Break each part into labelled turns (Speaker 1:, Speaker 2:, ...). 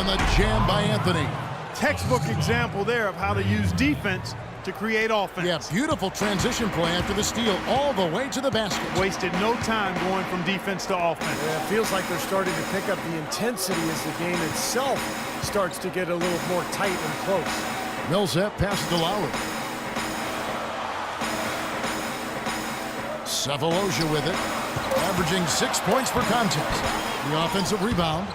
Speaker 1: and the jam by Anthony.
Speaker 2: Textbook example there of how to use defense to create offense.
Speaker 1: Yeah, beautiful transition play after the steal all the way to the basket.
Speaker 2: Wasted no time going from defense to offense.
Speaker 3: Yeah, it feels like they're starting to pick up the intensity as the game itself starts to get a little more tight and close.
Speaker 1: Millsap passes to Lowry. Sefolosha with it, averaging 6 points per contest. The offensive rebound.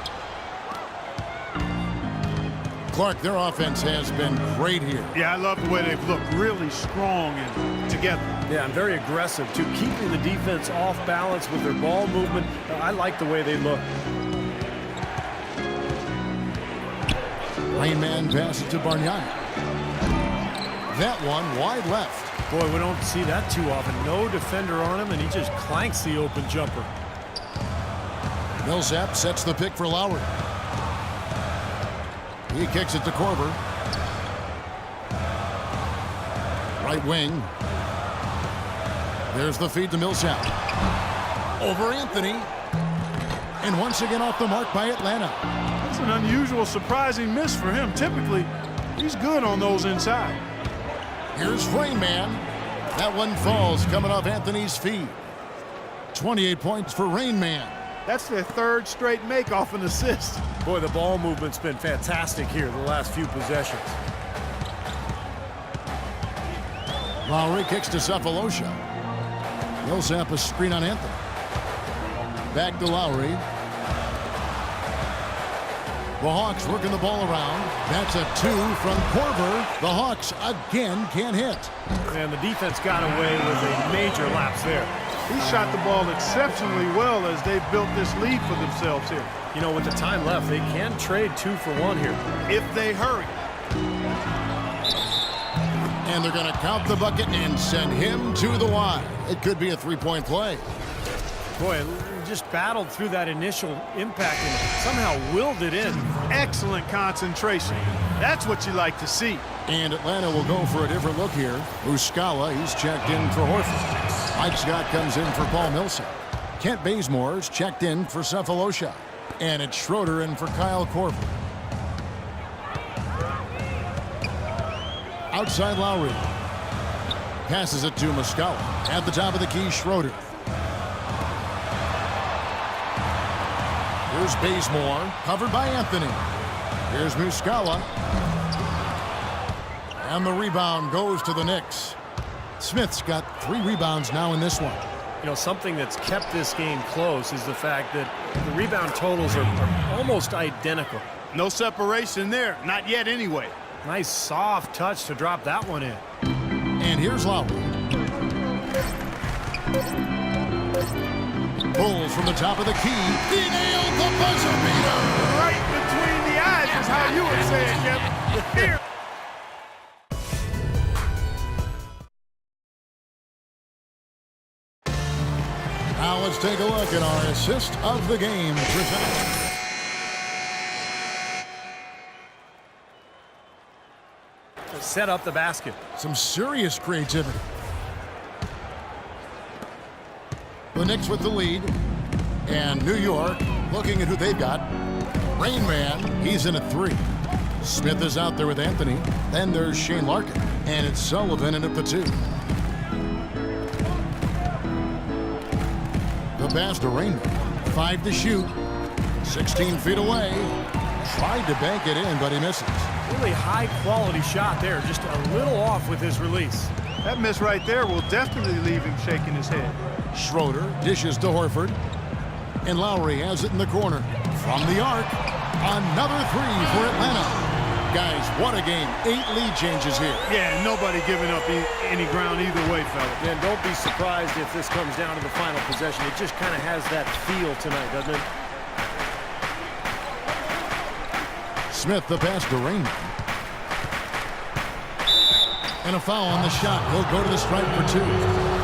Speaker 1: Clark, their offense has been great here.
Speaker 2: Yeah, I love the way they've looked. Really strong and together.
Speaker 3: Yeah, and very aggressive, too. Keeping the defense off balance with their ball movement. I like the way they look.
Speaker 1: Rain Man passes to Bargnani. That one wide left.
Speaker 3: Boy, we don't see that too often. No defender on him, and he just clanks the open jumper.
Speaker 1: Millsap sets the pick for Lowry. He kicks it to Korver. Right wing. There's the feed to Millsap. Over Anthony. And once again off the mark by Atlanta.
Speaker 2: That's an unusual, surprising miss for him. Typically, he's good on those inside.
Speaker 1: Here's Rain Man. That one falls coming off Anthony's feet. 28 points for Rain Man.
Speaker 2: That's their third straight make off an assist.
Speaker 3: Boy, the ball movement's been fantastic here the last few possessions.
Speaker 1: Lowry kicks to Sefolosha. Millsap a screen on Anthony. Back to Lowry. The Hawks working the ball around. That's a 2 from Korver. The Hawks again can't hit.
Speaker 3: And the defense got away with a major lapse there.
Speaker 2: He shot the ball exceptionally well as they've built this lead for themselves here.
Speaker 3: You know, with the time left, they can trade 2 for 1 here.
Speaker 2: If they hurry.
Speaker 1: And they're going to count the bucket and send him to the line. It could be a three-point play.
Speaker 3: Boy, just battled through that initial impact and somehow willed it in.
Speaker 2: Excellent concentration. That's what you like to see.
Speaker 1: And Atlanta will go for a different look here. Muscala, he's checked in for Horford. Mike Scott comes in for Paul Millsap. Kent Bazemore's checked in for Sefolosha. And it's Schroeder in for Kyle Korver. Outside Lowry. Passes it to Muscala. At the top of the key, Schroeder. Here's Bazemore, covered by Anthony. Here's Muscala. And the rebound goes to the Knicks. Smith's got 3 rebounds now in this one.
Speaker 3: You know, something that's kept this game close is the fact that the rebound totals are almost identical.
Speaker 2: No separation there. Not yet anyway.
Speaker 3: Nice soft touch to drop that one in.
Speaker 1: And here's Lowry. Pulls from the top of the key. He nailed the buzzer beater.
Speaker 2: Right between the eyes is how you would say it, Kevin. With fear.
Speaker 1: Now let's take a look at our assist of the game presented.
Speaker 3: Set up the basket.
Speaker 1: Some serious creativity. The Knicks with the lead. And New York looking at who they've got. Rain Man, he's in at 3. Smith is out there with Anthony. Then there's Shane Larkin. And it's Sullivan in at the 2. The pass to Rain Man. 5 to shoot. 16 feet away. Tried to bank it in, but he misses.
Speaker 3: Really high-quality shot there. Just a little off with his release.
Speaker 2: That miss right there will definitely leave him shaking his head.
Speaker 1: Schroeder dishes to Horford. And Lowry has it in the corner. From the arc, another 3 for Atlanta. Guys, what a game. 8 lead changes here.
Speaker 2: Yeah, nobody giving up any ground either way, fella.
Speaker 3: And don't be surprised if this comes down to the final possession. It just kind of has that feel tonight, doesn't it?
Speaker 1: Smith, the pass to Rain Man. And a foul on the shot. He'll go to the stripe for 2.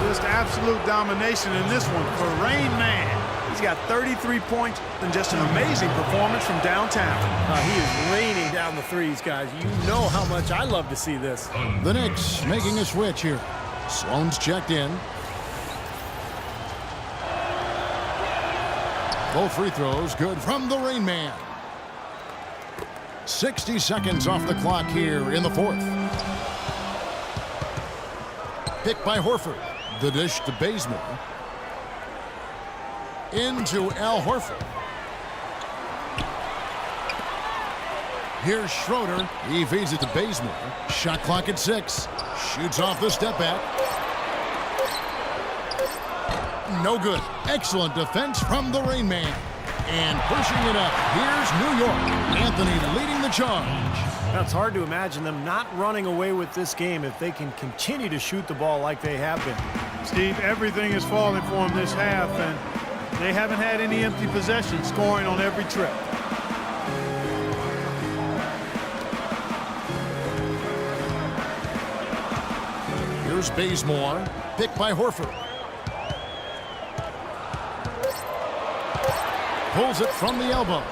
Speaker 2: Just absolute domination in this one for Rain Man. He's got 33 points and just an amazing performance from downtown.
Speaker 3: He is raining down the threes, guys. You know how much I love to see this.
Speaker 1: The Knicks making a switch here. Sloan's checked in. Both free throws good from the Rain Man. 60 seconds off the clock here in the fourth. Pick by Horford. The dish to Bazemore. Into Al Horford. Here's Schroeder. He feeds it to Bazemore. Shot clock at 6. Shoots off the step back. No good. Excellent defense from the Rain Man. And pushing it up, here's New York. Anthony leading the charge.
Speaker 3: Now, it's hard to imagine them not running away with this game if they can continue to shoot the ball like they have been.
Speaker 2: Steve, everything is falling for them this half, and they haven't had any empty possessions, scoring on every trip.
Speaker 1: Here's Bazemore. Picked by Horford. Pulls it from the elbow.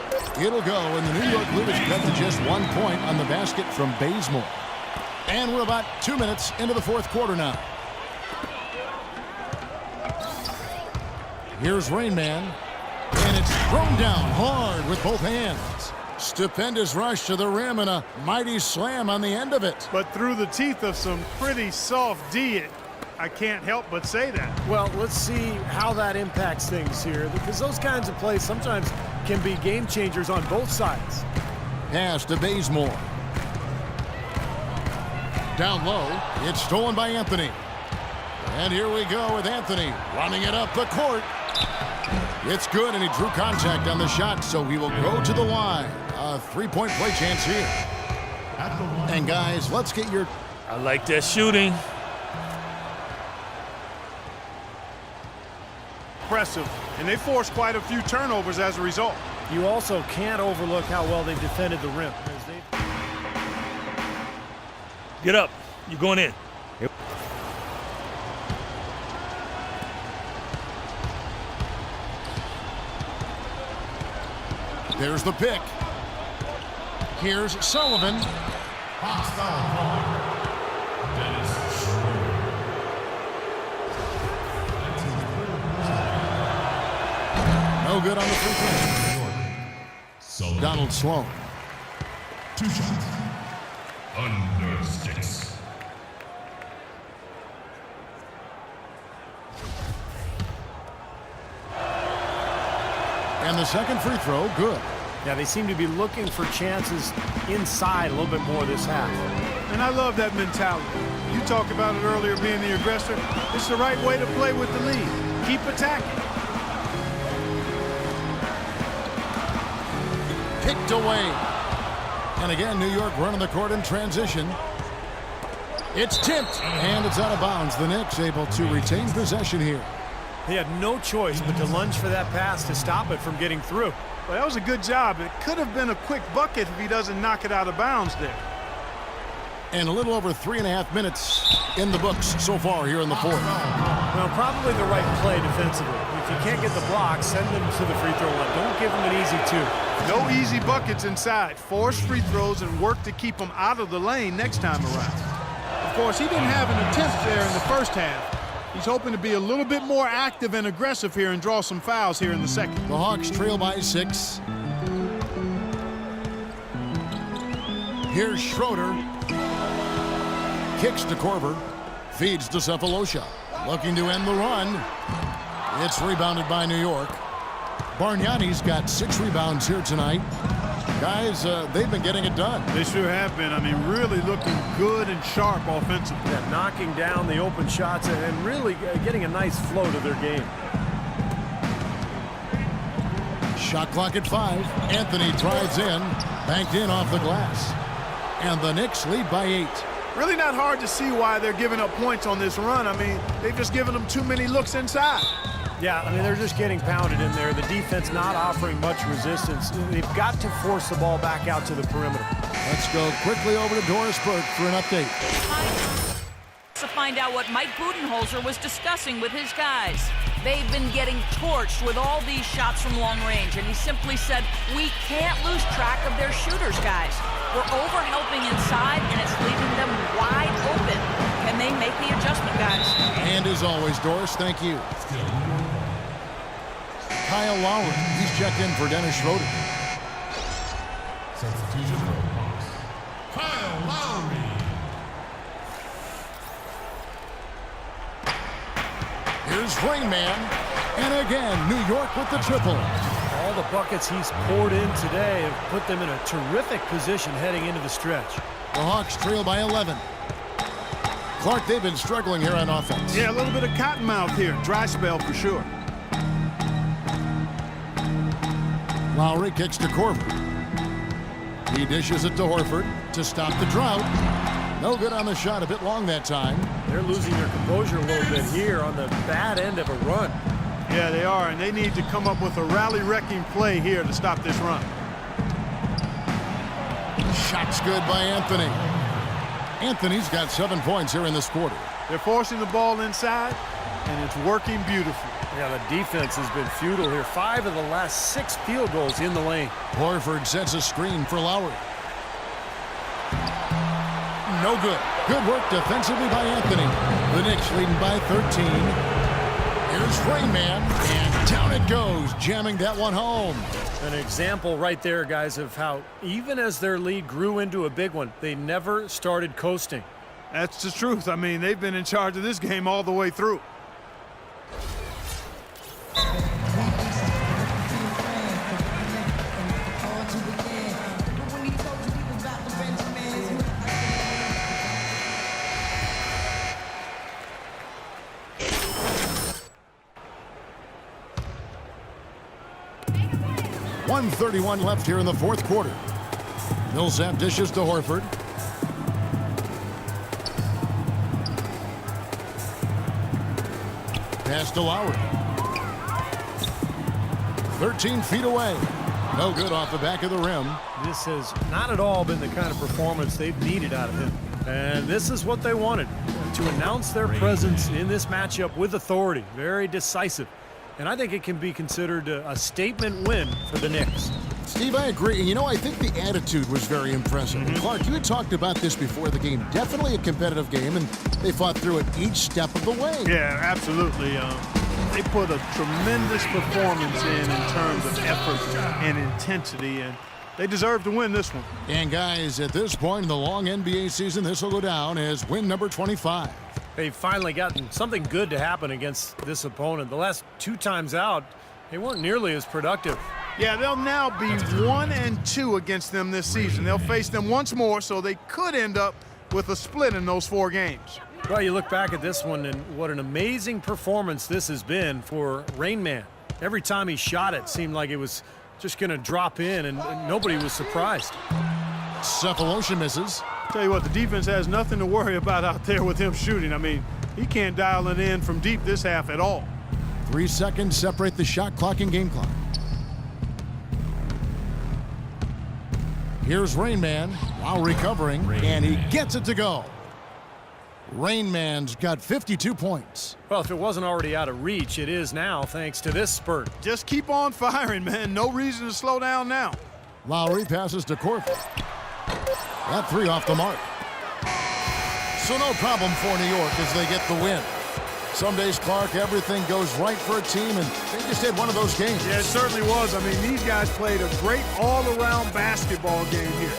Speaker 1: It'll go, and the New York lead is cut to just 1 point on the basket from Bazemore. And we're about 2 minutes into the fourth quarter now. Here's Rain Man, and it's thrown down hard with both hands. Stupendous rush to the rim and a mighty slam on the end of it.
Speaker 2: But through the teeth of some pretty soft D, I can't help but say that.
Speaker 3: Well, let's see how that impacts things here, because those kinds of plays sometimes can be game changers on both sides.
Speaker 1: Pass to Bazemore. Down low, it's stolen by Anthony. And here we go with Anthony running it up the court. It's good, and he drew contact on the shot, so he will go to the line. A three-point play chance here. And guys, let's get your...
Speaker 4: I like that shooting.
Speaker 2: Impressive, and they forced quite a few turnovers as a result.
Speaker 3: You also can't overlook how well they defended the rim.
Speaker 4: Get up. You're going in.
Speaker 3: Yep.
Speaker 1: There's the pick. Here's Sullivan. No good on the free throw. Donald Sloan.
Speaker 5: 2 shots. Under 6.
Speaker 1: And the second free throw, good.
Speaker 3: Yeah, they seem to be looking for chances inside a little bit more this half.
Speaker 2: And I love that mentality. You talked about it earlier, being the aggressor. It's the right way to play with the lead. Keep attacking.
Speaker 1: Kicked away. And again, New York running the court in transition. It's tipped, and it's out of bounds. The Knicks able to retain possession here.
Speaker 3: He had no choice but to lunge for that pass to stop it from getting through.
Speaker 2: Well, that was a good job. It could have been a quick bucket if he doesn't knock it out of bounds there.
Speaker 1: And a little over 3.5 minutes in the books so far here in the fourth.
Speaker 3: Well, probably the right play defensively. If you can't get the block, send them to the free throw line. Don't give them an easy 2.
Speaker 2: No easy buckets inside. Force free throws and work to keep them out of the lane next time around. Of course, he didn't have an attempt there in the first half. He's hoping to be a little bit more active and aggressive here and draw some fouls here in the second.
Speaker 1: The Hawks trail by 6. Here's Schroeder. Kicks to Korver. Feeds to Cephalosha. Looking to end the run. It's rebounded by New York. Bargnani's got 6 rebounds here tonight. Guys, they've been getting it done.
Speaker 2: They sure have been. I mean, really looking good and sharp offensively.
Speaker 3: Yeah, knocking down the open shots and really getting a nice flow to their game.
Speaker 1: Shot clock at 5. Anthony drives in. Banked in off the glass. And the Knicks lead by 8.
Speaker 2: Really not hard to see why they're giving up points on this run. I mean, they've just given them too many looks inside.
Speaker 3: Yeah, I mean, they're just getting pounded in there. The defense not offering much resistance. They've got to force the ball back out to the perimeter.
Speaker 1: Let's go quickly over to Doris Burke for an update.
Speaker 6: To find out what Mike Budenholzer was discussing with his guys. They've been getting torched with all these shots from long range, and he simply said, we can't lose track of their shooters, guys. We're over-helping inside, and it's leaving them wide open. Can they make the adjustment, guys?
Speaker 1: And as always, Doris, thank you. Kyle Lowry, he's checked in for Dennis Schroeder.
Speaker 5: Substitution for Hawks. Kyle Lowry.
Speaker 1: Here's Rain Man. And again, New York with the triple.
Speaker 3: All the buckets he's poured in today have put them in a terrific position heading into the stretch.
Speaker 1: The Hawks trail by 11. Clark, they've been struggling here on offense.
Speaker 2: Yeah, a little bit of cottonmouth here. Dry spell for sure.
Speaker 1: Lowry kicks to Korver. He dishes it to Horford to stop the drought. No good on the shot, a bit long that time.
Speaker 3: They're losing their composure a little bit here on the bad end of a run.
Speaker 2: Yeah, they are, and they need to come up with a rally-wrecking play here to stop this run.
Speaker 1: Shot's good by Anthony. Anthony's got 7 points here in this quarter.
Speaker 2: They're forcing the ball inside, and it's working beautifully.
Speaker 3: Yeah, the defense has been futile here. 5 of the last 6 field goals in the lane.
Speaker 1: Horford sets a screen for Lowry. No good. Good work defensively by Anthony. The Knicks leading by 13. Here's Rain Man, and down it goes, jamming that one home.
Speaker 3: An example right there, guys, of how even as their lead grew into a big one, they never started coasting.
Speaker 2: That's the truth. I mean, they've been in charge of this game all the way through.
Speaker 1: .131 left here in the fourth quarter. Millsap dishes to Horford. Pass to Lowry. 13 feet away. No good off the back of the rim.
Speaker 3: This has not at all been the kind of performance they've needed out of him. And this is what they wanted, to announce their presence in this matchup with authority. Very decisive. And I think it can be considered a statement win for the Knicks.
Speaker 1: Steve, I agree. And, you know, I think the attitude was very impressive. Clark, you had talked about this before the game. Definitely a competitive game, and they fought through it each step of the way.
Speaker 2: Yeah, absolutely. They put a tremendous performance in terms of effort and intensity, and they deserve to win this one.
Speaker 1: And, guys, at this point in the long NBA season, this will go down as win number 25.
Speaker 3: They've finally gotten something good to happen against this opponent. The last 2 times out, they weren't nearly as productive.
Speaker 2: Yeah, they'll now be 1-2 against them this season. They'll face them once more, so they could end up with a split in those 4 games.
Speaker 3: Well, you look back at this one, and what an amazing performance this has been for Rain Man. Every time he shot it seemed like it was just going to drop in, and nobody was surprised.
Speaker 1: Sefolosha misses.
Speaker 2: Tell you what, the defense has nothing to worry about out there with him shooting. I mean, he can't dial it in from deep this half at all.
Speaker 1: 3 seconds separate the shot clock and game clock. Here's Rain Man, Lowry covering, and he gets it to go. Rain Man's got 52 points.
Speaker 3: Well, if it wasn't already out of reach, it is now thanks to this spurt.
Speaker 2: Just keep on firing, man. No reason to slow down now.
Speaker 1: Lowry passes to Korver. That 3 off the mark. So no problem for New York as they get the win. Some days, Clark, everything goes right for a team, and they just had one of those games.
Speaker 2: Yeah, it certainly was. I mean, these guys played a great all-around basketball game here.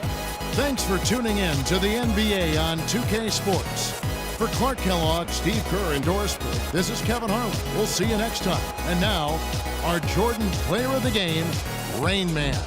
Speaker 1: Thanks for tuning in to the NBA on 2K Sports. For Clark Kellogg, Steve Kerr, and Doris Burke, this is Kevin Harlan. We'll see you next time. And now, our Jordan Player of the Game, Rain Man.